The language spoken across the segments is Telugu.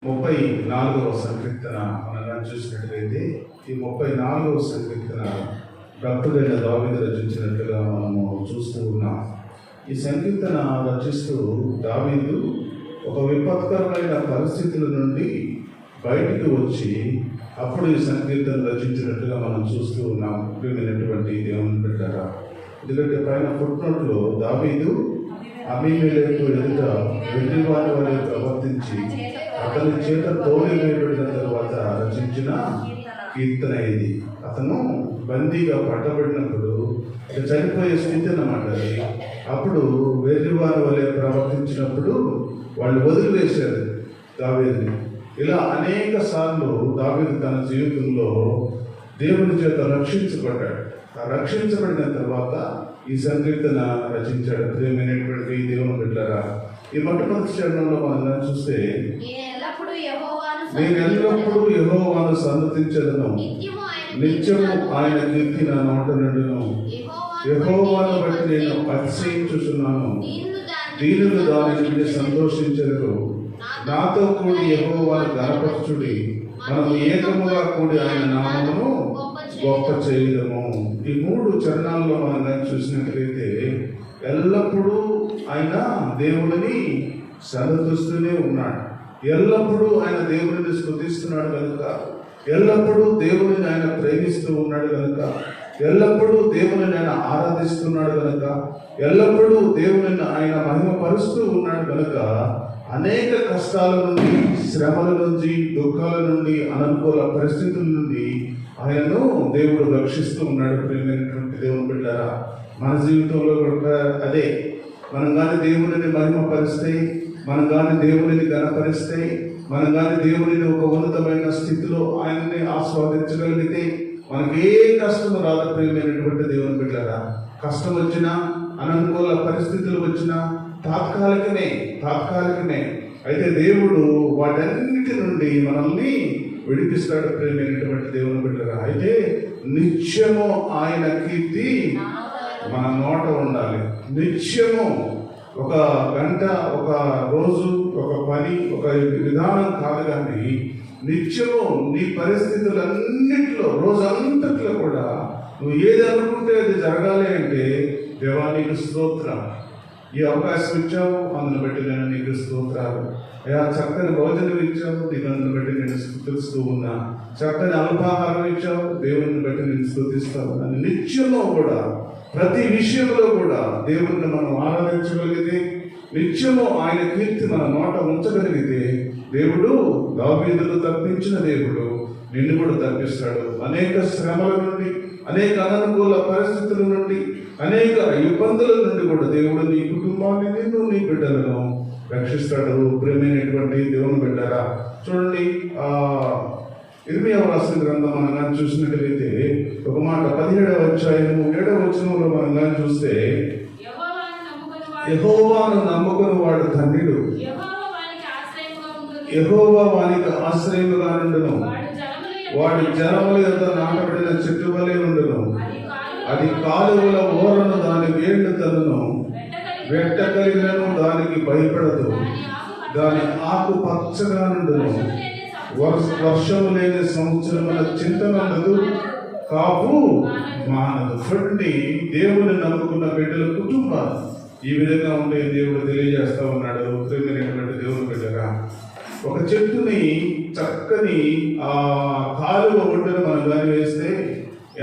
34వ సంకీర్తన మనం చూసినట్లయితే ఈ 34వ సంకీర్తన భక్తుడైన దావీదు రచించినట్లుగా మనము చూస్తూ ఉన్నాం. ఈ సంకీర్తన రచిస్తూ దావీదు ఒక విపత్కరమైన పరిస్థితుల నుండి బయటికి వచ్చి అప్పుడు ఈ సంకీర్తన రచించినట్లుగా మనం చూస్తూ ఉన్నాం. ప్రియమైనటువంటి దేవుని బిడ్డలారా, ఎందుకంటే పైన ఫుట్నోట్లో దావీదు అబీమెలెకు ఎదుట వెర్రివాని వలె ప్రవర్తించి అతని చేత తోలివేయబడిన తర్వాత రచించిన కీర్తన ఇది. అతను బందీగా పట్టబడినప్పుడు చనిపోయే స్థితి అన్నమాట. అప్పుడు వెర్రివాని వలె ప్రవర్తించినప్పుడు వాళ్ళు వదిలివేశారు దావీదుని. ఇలా అనేక సార్లు దావీదు తన జీవితంలో దేవుని చేత రక్షించబడ్డాడు. రక్షించబడిన తర్వాత ఈ సంకీర్తన రచించాడు. ప్రియమైనటువంటి దేవుని బిడ్డలారా, ఈ మొట్టమొదటి చరణంలో మనం చూస్తే నేను ఎల్లప్పుడూ యెహోవాను సన్నతించెదను, నిత్యము ఆయన కీర్తి నా నోట నుండును. యెహోవాను బట్టి నేను అతిశయించుచున్నాను, దీనులు దాని నుండి సంతోషించెదరు. నాతో కూడి యెహోవాను గణపరచుడి, మనం ఏకముగా కూడి ఆయన నామమును గొప్ప చేయడము. ఈ 3 చరణాల్లో మనం చూసినట్లయితే ఎల్లప్పుడూ ఆయన దేవుడిని సన్నతిస్తూనే ఉన్నాడు. ఎల్లప్పుడూ ఆయన దేవుడిని స్తుతిస్తున్నాడు కనుక, ఎల్లప్పుడూ దేవుడిని ఆయన ప్రేమిస్తూ ఉన్నాడు కనుక, ఎల్లప్పుడూ దేవుడిని ఆయన ఆరాధిస్తున్నాడు కనుక, ఎల్లప్పుడూ దేవుడిని ఆయన మహిమపరుస్తూ ఉన్నాడు కనుక అనేక కష్టాల నుండి, శ్రమల నుంచి, దుఃఖాల నుండి, అననుకూల పరిస్థితుల నుండి ఆయనను దేవుడు రక్షిస్తూ ఉన్నాడు. ప్రియమైనటువంటి దేవుని బిడ్డలారా, మన జీవితంలో కూడా అదే. మనం కానీ దేవుడిని మహిమపరిస్తే, మనం కానీ దేవుడిని గణపరిస్తే, మనం కానీ దేవుడిని ఒక ఉన్నతమైన స్థితిలో ఆయన్ని ఆస్వాదించగలిగితే మనకి ఏ కష్టం రాదు. ప్రియమైనటువంటి దేవుని బిడ్డలారా, కష్టం వచ్చినా, అననుకూల పరిస్థితులు వచ్చినా తాత్కాలికమే. అయితే దేవుడు వాటన్నిటి నుండి మనల్ని విడిపిస్తాడు. ప్రియమైనటువంటి దేవుని బిడ్డలారా, అయితే నిత్యము ఆయన కీర్తి మన నోట ఉండాలి. నిత్యము, ఒక గంట, ఒక రోజు, ఒక పని, ఒక విధానం కాదు, కానీ నిత్యము నీ పరిస్థితులన్నింటిలో, రోజంతట్లో కూడా నువ్వు ఏది అనుకుంటే అది జరగాలి అంటే దేవా నీకు స్తోత్రం, ఈ అవకాశం ఇచ్చావు, అందును బట్టి నేను నీకు స్తోత్రాలు. అయ్యా, చక్కని భోజనం ఇచ్చావు, నీకు అందును బట్టి నేను స్తుతిస్తూ ఉన్నా. చక్కని అల్పాహారం ఇచ్చావు, దేవుని బట్టి నేను స్తుతిస్తా ఉన్నాను. నిత్యము కూడా, ప్రతి విషయంలో కూడా దేవుడిని మనం ఆరాధించగలిగితే, నిత్యము ఆయన కీర్తి మన నోట ఉంచగలిగితే దేవుడు దావీదును తప్పించిన దేవుడు నిన్ను కూడా తప్పిస్తాడు. అనేక శ్రమల నుండి, అనేక అననుకూల పరిస్థితుల నుండి, అనేక ఇబ్బందుల నుండి కూడా దేవుడు నీ కుటుంబాన్ని, నిన్ను, నీ బిడ్డలను రక్షిస్తాడు. ప్రియమైనటువంటి దేవుని బిడ్డరా, చూడండి, ఇర్మీయా రాసిన గ్రంథం మనం కానీ చూసినట్లయితే ఒక మాట 17వ అధ్యాయము 7వ వచనంలో మనం కానీ చూస్తే, యెహోవాను నమ్ముకుని వాడు ధన్యుడు, యెహోవా వానికి ఆశ్రయముగా నుండును. వాడి జలముల యొద్ద నాటబడిన చెట్టు వలె ఉండును. అది కాలువల ఓరను దాని వేళ్ళు తన్నును. వెట్ట కలిగినను దానికి భయపడదు. దాని ఆకు పచ్చగా నుండును. వర్షము లేని సంవత్సరముల చింతనందు కాపు మానదు. చూడండి, దేవుని నమ్ముకున్న బిడ్డల కుటుంబాలు ఈ విధంగా ఉంటే దేవుడు తెలియజేస్తా ఉన్నాడు. ప్రియమైనటువంటి దేవుని బిడ్డగా, ఒక చెట్టుని చక్కని ఆ కాలువ ఒడ్డున మనం కానీ వేస్తే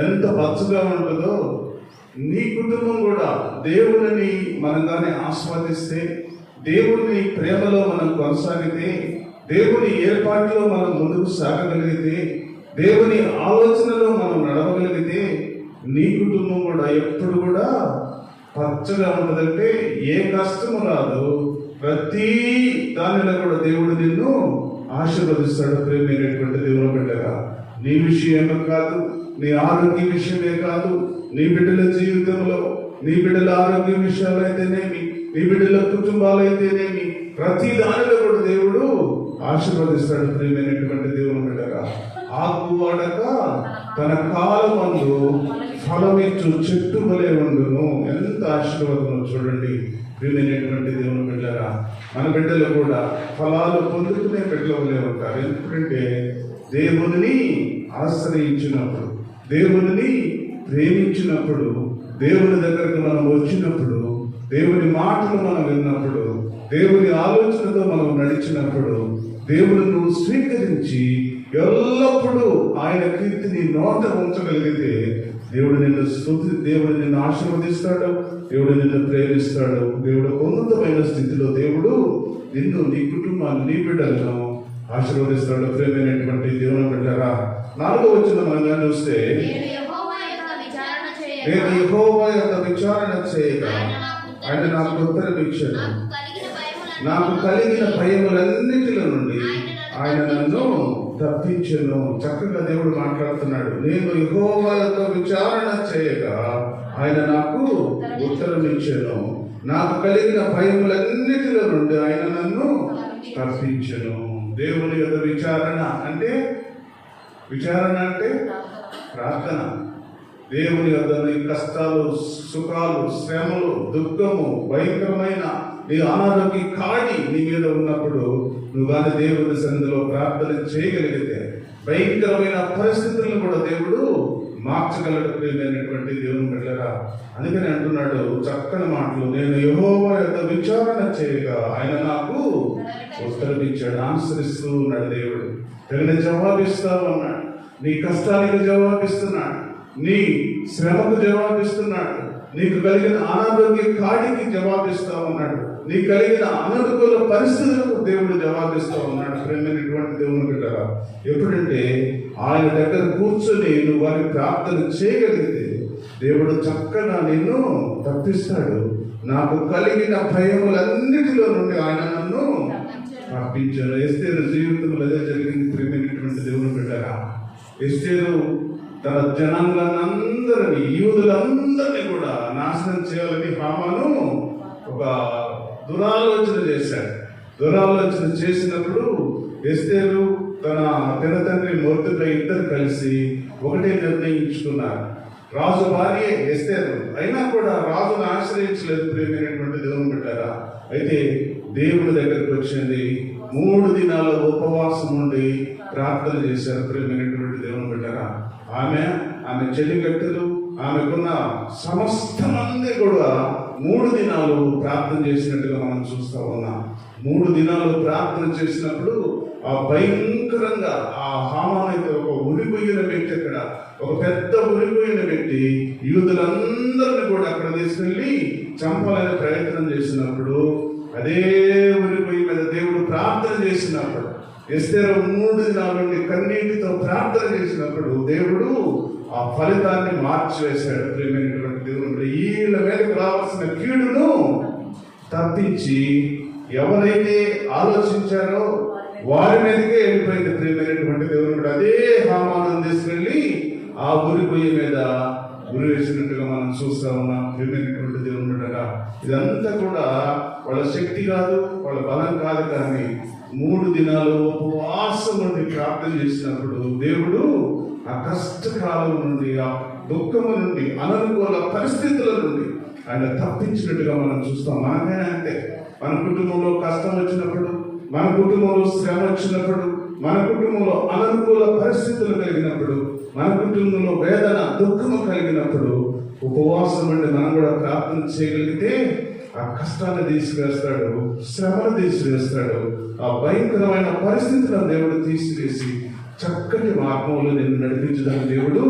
ఎంత పచ్చగా ఉంటుందో, నీ కుటుంబం కూడా దేవుడిని మనం కానీ ఆస్వాదిస్తే, దేవుని ప్రేమలో మనం కొనసాగితే, దేవుని ఏర్పాటులో మనం ముందుకు సాగగలిగితే, దేవుని ఆలోచనలో మనం నడవగలిగితే నీ కుటుంబం కూడా ఎప్పుడు కూడా పచ్చగా ఉంటుందంటే ఏ కష్టము రాదు. ప్రతి దానిలో కూడా దేవుడు నిన్ను ఆశీర్వదిస్తాడు. ప్రేమైనటువంటి దేవుని బిడ్డగా, నీ విషయమే కాదు, నీ ఆరోగ్య విషయమే కాదు, నీ బిడ్డల జీవితంలో, నీ బిడ్డల ఆరోగ్య విషయాలు అయితేనేమి, నీ బిడ్డల కుటుంబాలు అయితేనేమి, ప్రతి దానిలో కూడా దేవుడు ఆశీర్వదిస్తాడు. ప్రియమైనటువంటి దేవుని బిడ్డగా, ఆకు వాడక తన కాలమందు ఫలమిచ్చు చెట్టు వలె ఉండును. ఎంత ఆశీర్వాదం చూడండి. ప్రియమైనటువంటి దేవుని బిడ్డలారా, మన బిడ్డలు కూడా ఫలాలు పొందుకునే బిడ్డలు ఉంటారు. ఎప్పుడంటే దేవునిని ఆశ్రయించినప్పుడు, దేవునిని ప్రేమించినప్పుడు, దేవుని దగ్గరకు మనం వచ్చినప్పుడు, దేవుని మాటలు మనం విన్నప్పుడు, దేవుని ఆలోచనతో మనం నడిచినప్పుడు, దేవుని స్వీకరించి ఎల్లప్పుడూ ఆయన కీర్తిని నోట ఉంచగలిగితే దేవుడు నిన్ను ఆశీర్వదిస్తాడు, దేవుడు నిన్ను ప్రేమిస్తాడు. దేవుడు ఉన్నతమైన స్థితిలో దేవుడు నిన్ను, నీ కుటుంబాన్ని, నీ బిడ్డలను ఆశీర్వదిస్తాడు. ప్రేమైనటువంటి దేవుని బిడ్డలారా, 4వ వచనం మనం చూస్తే, నేను యెహోవా యొక్క విచారణ చేయగా ఆయన నాకు ఉత్తరమిచ్చాడు. నాకు కలిగిన భయములన్నిటిలో నుండి ఆయన నన్ను తప్పించెను. చక్కగా దేవుడు మాట్లాడుతున్నాడు. నేను యెహోవా యొక్క విచారణ చేయగా ఆయన నాకు ఉత్తరమిచ్చెను. నాకు కలిగిన భయములన్నిటిలో నుండి ఆయన నన్ను తప్పించెను. దేవుని యొక్క విచారణ అంటే ప్రార్థన. దేవుని యొక్క నీ కష్టాలు, సుఖాలు, శ్రమలు, దుఃఖము, భయంకరమైన నీ అనారోగ్య కాడి నీ మీద ఉన్నప్పుడు నువ్వు కానీ దేవుని సన్నిధిలో ప్రార్థన చేయగలిగితే భయంకరమైన పరిస్థితులను కూడా దేవుడు మార్చగలడు. ప్రియమైనటువంటి దేవుని బిడ్డలారా, అందుకని అంటున్నాడు చక్కని మాటలు, నేను యెహోవా యొక్క విచారణ చేయగా ఆయన నాకు ఉత్తరమిచ్చాడు. ఆన్సరిస్తూ ఉన్నాడు దేవుడు. తగిన జవాబిస్తావు అన్నాడు. నీ కష్టానికి జవాబిస్తున్నాడు, నీ శ్రమకు జవాబిస్తున్నాడు, నీకు కలిగిన అనారోగ్య కాడికి జవాబిస్తా ఉన్నాడు, నీకు కలిగిన అననుకూల పరిస్థితులకు దేవుడు జవాబిస్తా ఉన్నాడు. ప్రేమైనటువంటి దేవుని బిడ్డలారా, ఎప్పుడంటే ఆయన దగ్గర కూర్చొని నువ్వు వారి ప్రార్థన చేయగలిగితే దేవుడు చక్కగా నిన్ను తప్పిస్తాడు. నాకు కలిగిన భయములన్నిటిలో నుండి ఆయన నన్ను తప్పించాడు. ఎస్తేరు జీవితంలో అదే జరిగింది. ప్రేమైనటువంటి దేవుని బిడ్డలారా, ఎస్తేరు తన జనాంగాన్ని, యూదులందరినీ కూడా నాశనం చేయాలని హామాను ఒక దురాలోచన చేశాడు. దురాలోచన చేసినప్పుడు ఎస్తేరు తన తండ్రి మొర్దెకై ఇద్దరు కలిసి ఒకటే నిర్ణయించుకున్నారు. రాజు భార్య ఎస్తేరు అయినా కూడా రాజును ఆశ్రయించలేదు. ప్రేమైనటువంటి దేవుని బిడ్డలారా, అయితే దేవుని దగ్గరికి వచ్చింది. 3 దినాల ఉపవాసం ఉండి ప్రార్థన చేశారు. ప్రేమైనటువంటి దేవుని బిడ్డలారా, ఆమె చెలికత్తెలు, ఆమెకున్న సమస్త మంది కూడా 3 దినాలు ప్రార్థన చేసినట్టుగా మనం చూస్తా ఉన్నాం. 3 దినాలు ప్రార్థన చేసినప్పుడు ఆ భయంకరంగా ఆ హామాను అయితే ఒక ఉరిపోయిన వ్యక్తి, అక్కడ ఒక పెద్ద ఉరిపోయిన వ్యక్తి యూదులందరినీ కూడా అక్కడ తీసుకెళ్ళి చంపాలని ప్రయత్నం చేసినప్పుడు, అదే ఉరిపోయి మీద దేవుడు ప్రార్థన చేసినప్పుడు, ఎస్తేరు 3 దినాల నుండి కన్నీటితో ప్రార్థన చేసినప్పుడు దేవుడు ఆ ఫలితాన్ని మార్చివేశాడు. ప్రియమైనటువంటి దేవుడు వీళ్ళ మీదకి రావాల్సిన కీడును తప్పించి ఎవరైతే ఆలోచించారో వారి మీదకే వెళ్ళిపోయింది. ప్రియమైనటువంటి దేవుడు అదే హామాను తీసుకెళ్ళి ఆ ఉరిపోయి మీద గురి వేసినట్టుగా మనం చూస్తా ఉన్నాం. ప్రియమైనటువంటి దేవుడు ఇదంతా కూడా వాళ్ళ శక్తి కాదు, వాళ్ళ బలం కాదు, కానీ 3 దినాలు ఉపవాసం నుండి ప్రార్థన చేసినప్పుడు దేవుడు ఆ కష్టకాలం నుండి, ఆ దుఃఖము నుండి, అననుకూల పరిస్థితుల నుండి ఆయన తప్పించినట్టుగా మనం చూస్తాం. మనకైనా అంటే మన కుటుంబంలో కష్టం వచ్చినప్పుడు, మన కుటుంబంలో శ్రమ వచ్చినప్పుడు, మన కుటుంబంలో అననుకూల పరిస్థితులు కలిగినప్పుడు, మన కుటుంబంలో వేదన, దుఃఖము కలిగినప్పుడు ఉపవాసం నుండి మనం కూడా ప్రార్థన చేయగలిగితే ఆ కష్టాన్ని తీసివేస్తాడు, శ్రమను తీసివేస్తాడు, ఆ భయంకరమైన పరిస్థితులను దేవుడు తీసివేసి చక్కటి మార్గంలో నిన్ను నడిపించడానికి దేవుడు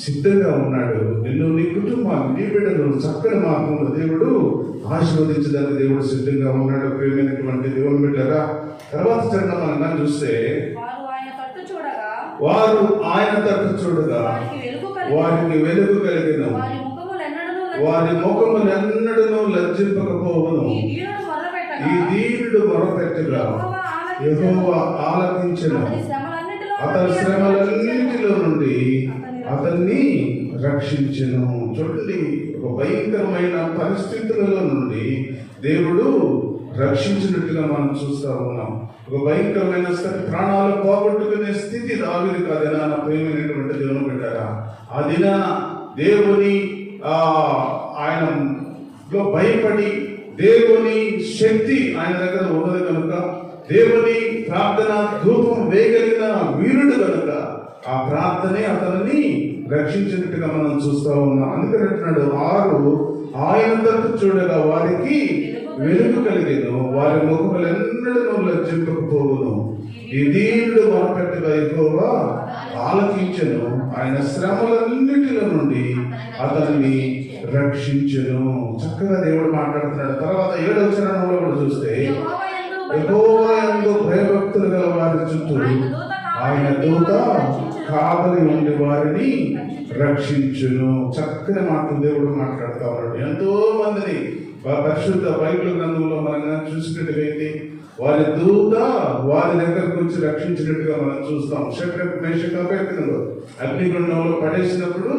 సిద్ధంగా ఉన్నాడు. నిన్ను, నీ కుటుంబాన్ని, నీ బిడ్డలు చక్కటి మార్గంలో దేవుడు ఆశీర్వదించడానికి దేవుడు సిద్ధంగా ఉన్నాడు. ప్రియమైనటువంటి దేవుని బిడ్డగా తర్వాత చరణం మనం చూస్తే, వారు ఆయన తట్టు చూడగా వారికి వెలుగు కలిగిన, వారి ముఖములు ఎన్నడూ లజ్జింపకపోవను. ఈ దీనుడు మొరపెట్టగా యెహోవా ఆలకించెను, అతని శ్రమలన్నిటిలో నుండి అతన్ని రక్షించెను. చూడండి, ఒక భయంకరమైన పరిస్థితులలో నుండి దేవుడు రక్షించినట్టుగా మనం చూస్తా ఉన్నాం. ఒక భయంకరమైన స్థితి, ప్రాణాలు పోగొట్టుకునే స్థితి రావిది కాదేనా నా ప్రియమైనటువంటి దేవుని పెట్టారా. ఆ దినాన దేవుని ఆయనలో భయపడి దేవుని శక్తి ఆయన దగ్గర ఉన్నది కనుక దేవుని ప్రార్థన ధూపం వేయగలిగిన వీరుడు కనుక ఆ ప్రార్థనే అతనిని రక్షించినట్టుగా మనం చూస్తా ఉన్నాం. అందుకని అంటున్నాడు 6 ఆయన తట్టు చూడగా వారికి వెలుగు కలిగేను, వారి ముఖములెన్నడూ లజ్జింపకపోవును. ఈ దీనుడు మొరపెట్టగా యెహోవా ఆలకించెను, ఆయన శ్రమలన్నిటిలో నుండి అతన్ని రక్షించెను. చక్కగా దేవుడు మాట్లాడుతున్నాడు. తర్వాత 7వ వచనంలో కూడా చూస్తే యెహోవా యందు భయభక్తులు గల వారి చుట్టూ ఆయన దూత కావలి ఉండి వారిని రక్షించును. చక్కని మాటలు దేవుడు మాట్లాడుతూ ఉన్నాడు. ఎంతో మందిని పరిశుద్ధ బైబిల్ గ్రంథంలో మనం చూసినట్టుగైతే వారి దూత వారి దగ్గరకు వచ్చి రక్షించినట్టుగా మనం చూస్తాం. షడ్రక్ మేషక్ అబేద్నెగో అగ్నిగుండంలో పడేసినప్పుడు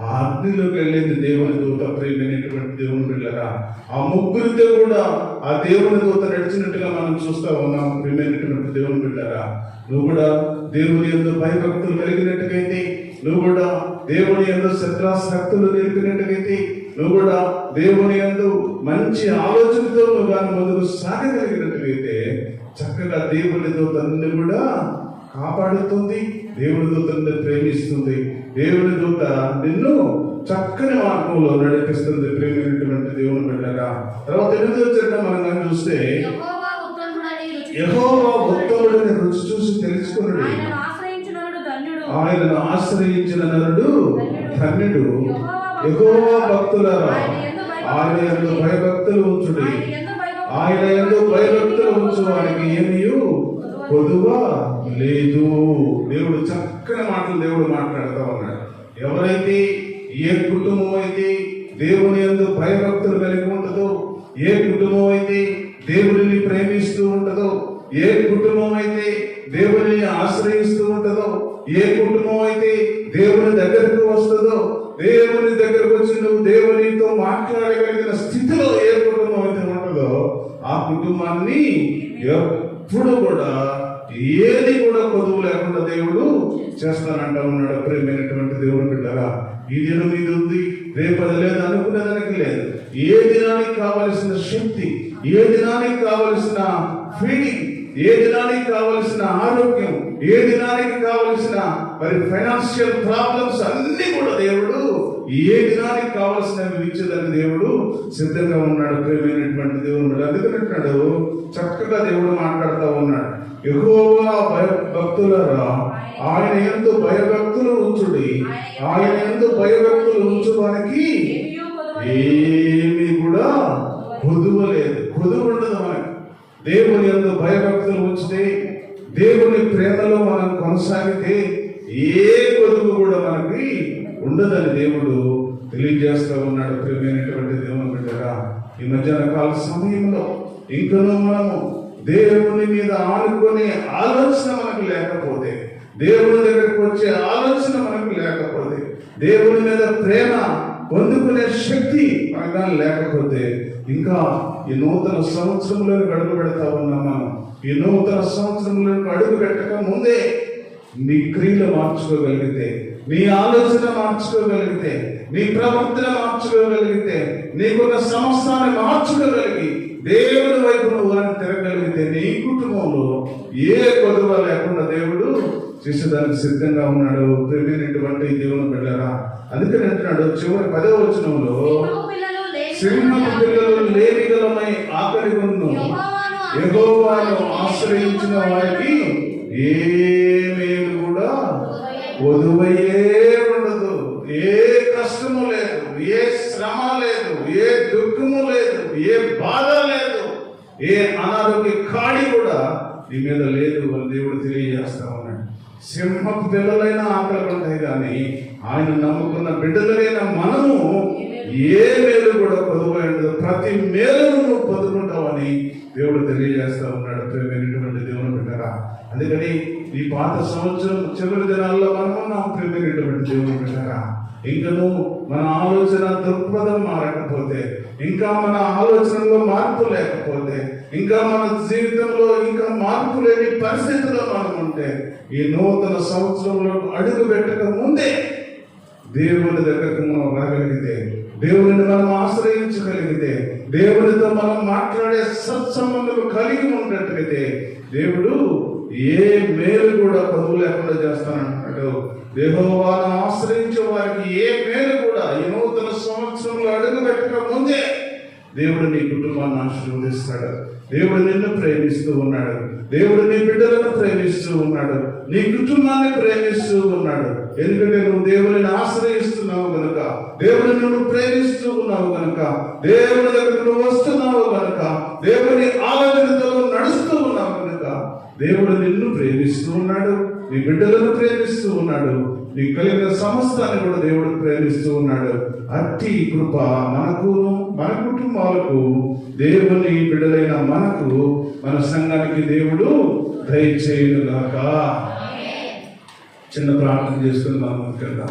ఆ అగ్నిలోకి వెళ్ళింది దేవుని దూత. ప్రియమైనటువంటి దేవుని బిడ్డలారా, ఆ ముగ్గురితో కూడా ఆ దేవుని దూత నడిచినట్టుగా మనం చూస్తా ఉన్నాం. ప్రియమైనటువంటి దేవుని బిడ్డలారా, నువ్వు కూడా దేవుని యందు భయభక్తులు కలిగినట్టుగైతే, నువ్వు కూడా దేవుని యందు శ్రద్ధాశక్తులు నిలిపినట్టుగైతే, నువ్వు కూడా దేవుని యందు మంచి ఆలోచనతో నువ్వు కానీ ముందుకు సాగగలిగినట్టుగైతే చక్కగా దేవుని దూతన్ని కూడా కాపాడుతుంది, దేవుని దూతని ప్రేమిస్తుంది, దేవుని దూత నిన్ను చక్కని మార్గంలో నడిపిస్తుంది. ప్రేమైనటువంటి దేవుని బిడ్డగా తర్వాత 8వ వచనం మనం కానీ చూస్తే యెహోవా ఉత్తముడని రుచి చూసి తెలుసుకున్నాడు, ఆయనను ఆశ్రయించిన నరుడు ధన్యుడు. యెహోవా భక్తులారా ఆయన యందు భయభక్తులు ఉంచుడి, ఆయన యందు భయభక్తులు ఉంచు వారికి ఏమీ కొదువ లేదు. దేవుడు చక్కని మాటలు దేవుడు మాట్లాడుతూ ఉన్నాడు. ఎవరైతే ఏ కుటుంబం అయితే దేవుని యందు భయభక్తులు కలిగి ఉంటుందో, ఏ కుటుంబం అయితే దేవుడిని ప్రేమిస్తూ ఉంటుందో, ఏ కుటుంబం అయితే దేవుని ఆశ్రయిస్తూ ఉంటుందో, ఏ కుటుంబం అయితే దేవుని దగ్గరకు వస్తుందో, దేవుని దగ్గరకు వచ్చి నువ్వు దేవునితో మాట్లాడగలిగిన స్థితిలో ఏ కుటుంబం అయితే ఉంటుందో ఆ కుటుంబాన్ని ఎప్పుడు కూడా ఏది కూడా కొదువు లేకుండా దేవుడు చేస్తానంటా ఉన్నాడు. ప్రేమైనటువంటి దేవుని బిడ్డగా, ఈ దినం మీద ఉంది, రేపది లేదు అనుకునేదానికి లేదు. ఏ దినానికి కావలసిన శక్తి, ఏ దినానికి కావలసిన ఫీడింగ్, ఏ దినానికి కావలసిన ఆరోగ్యం, ఏ దినానికి కావలసిన మరి ఫైనాన్షియల్ ప్రాబ్లమ్స్ అన్ని కూడా దేవుడు ఏ దినానికి కావలసినవి ఇచ్చేదానికి దేవుడు సిద్ధంగా ఉన్నాడు. ప్రేమైనటువంటి దేవుడు అందుకంటున్నాడు, చక్కగా దేవుడు మాట్లాడుతూ ఉన్నాడు. యెహోవా భక్తులారా ఆయన యందు భయభక్తులు ఉంచుడి, ఆయన యందు భయభక్తులు ఉంచువానికి ఏమీ కూడా కొదువ లేదు. కొదువు ఉండదు మనకి. దేవుని యందు భయభక్తులు ఉంచితే, దేవుని ప్రేమలో మనం కొనసాగితే ఏ కొదువు కూడా మనకి ఉండదని దేవుడు తెలియజేస్తూ ఉన్నాడు. ప్రియమైనటువంటి దేవుని బిడ్డగా, ఈ మధ్యాహ్న కాల సమయంలో ఇంకనూ మనము దేవుని మీద ఆనుకునే ఆలోచన మనకు లేకపోతే, దేవుని దగ్గరకు వచ్చే ఆలోచన మనకు లేకపోతే, దేవుని మీద ప్రేమ పొందుకునే శక్తి మనకు లేకపోతే ఇంకా ఈ నూతన సంవత్సరంలోకి అడుగు పెడతా ఉన్నాం. మనం ఈ నూతన సంవత్సరంలోకి అడుగు పెట్టక ముందే నీ క్రియలు మార్చుకోగలిగితే, నీ ఆలోచన మార్చుకోగలిగితే, నీ ప్రవర్తన మార్చుకోగలిగితే, నీకున్న సమస్తాన్ని మార్చుకోగలిగి దేవుని వైపు నువ్వు తిరగలిగితే నీ కుటుంబంలో ఏ కొదువ లేకుండా దేవుడు చేసేదానికి సిద్ధంగా ఉన్నాడు. ప్రేమైనటువంటి దేవుని బిడ్డరా, అందుకని అంటున్నాడు చివరి 10వ వచనంలో, సింహపు పిల్లలు లేనిగలమై ఆకలి ఉన్ను, యెహోవాను ఆశ్రయించిన వారికి ఏ మేలు కూడా కొదువయే ఉండదు. ఏ కష్టము లేదు, ఏ శ్రమ లేదు, ఏ దుఃఖము లేదు, ఏ బాధ లేదు, ఏ అనారోగ్య కాడి కూడా నీ మీద లేదు అని దేవుడు తెలియజేస్తా ఉన్నాడు. సింహపు పిల్లలైన ఆకలి ఉంటాయి కానీ ఆయన నమ్ముకున్న బిడ్డలైన మనము ఏ మేలు కూడా కొదువై ఉండదు. ప్రతి మేలును నువ్వు పొందుకుంటావని దేవుడు తెలియజేస్తా ఉన్నాడు. ప్రేమైనటువంటి దేవుని బిడ్డరా, అందుకని ఈ పాత సంవత్సరం చివరి దినాల్లో మనం ఉన్నాం. ప్రేమైనటువంటి దేవుని బిడ్డరా, ఇంకను మన ఆలోచన దృక్పథం మారకపోతే, ఇంకా మన ఆలోచనలో మార్పు లేకపోతే, ఇంకా మన జీవితంలో ఇంకా మార్పు లేని పరిస్థితిలో మనం ఉంటే, ఈ నూతన సంవత్సరంలో అడుగు పెట్టక ముందే దేవుని దగ్గరకు మనం రాగలిగితే, దేవునిని మనం ఆశ్రయించగలిగితే, దేవునితో మనం మాట్లాడే సత్సంబంధాలు కలిగి ఉన్నట్లయితే దేవుడు ఏ మేలు కూడా కొదువు లేకుండా చేస్తానంటాడు. యెహోవాను ఆశ్రయించే వారికి ఏ మేలు కూడా ఈ నూతన సంవత్సరంలో అడుగు పెట్టక ముందే దేవుడు నీ కుటుంబాన్ని ఆశీర్వదిస్తాడు. దేవుడు నిన్ను ప్రేమిస్తూ ఉన్నాడు. దేవుడు నీ బిడ్డలను ప్రేమిస్తూ ఉన్నాడు. నీ కుటుంబాన్ని ప్రేమిస్తూ ఉన్నాడు. ఎందుకంటే నువ్వు దేవుడిని ఆశ్రయిస్తున్నావు కనుక, దేవుడిని నువ్వు ప్రేమిస్తూ ఉన్నావు కనుక, దేవుని దగ్గరకు నువ్వు వస్తున్నావు కనుక, దేవుని ఆలోచనతో నడుస్తూ ఉన్నావు కనుక దేవుడు నిన్ను ప్రేమిస్తూ ఉన్నాడు. నీ బిడ్డలను ప్రేమిస్తూ ఉన్నాడు. నీ కలిగిన సమస్తాన్ని కూడా దేవుడు ప్రేమిస్తూ ఉన్నాడు. అట్టి కృప మనకును మన కుటుంబాలకు, దేవుని బిడ్డలైన మనకు, మన సంఘానికి దేవుడు దయచేయునుగాక. చిన్న ప్రార్థన చేసుకుని మనం వెళ్దాం.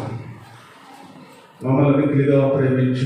మమ్మల్ని మిక్కిలిగా ప్రేమించి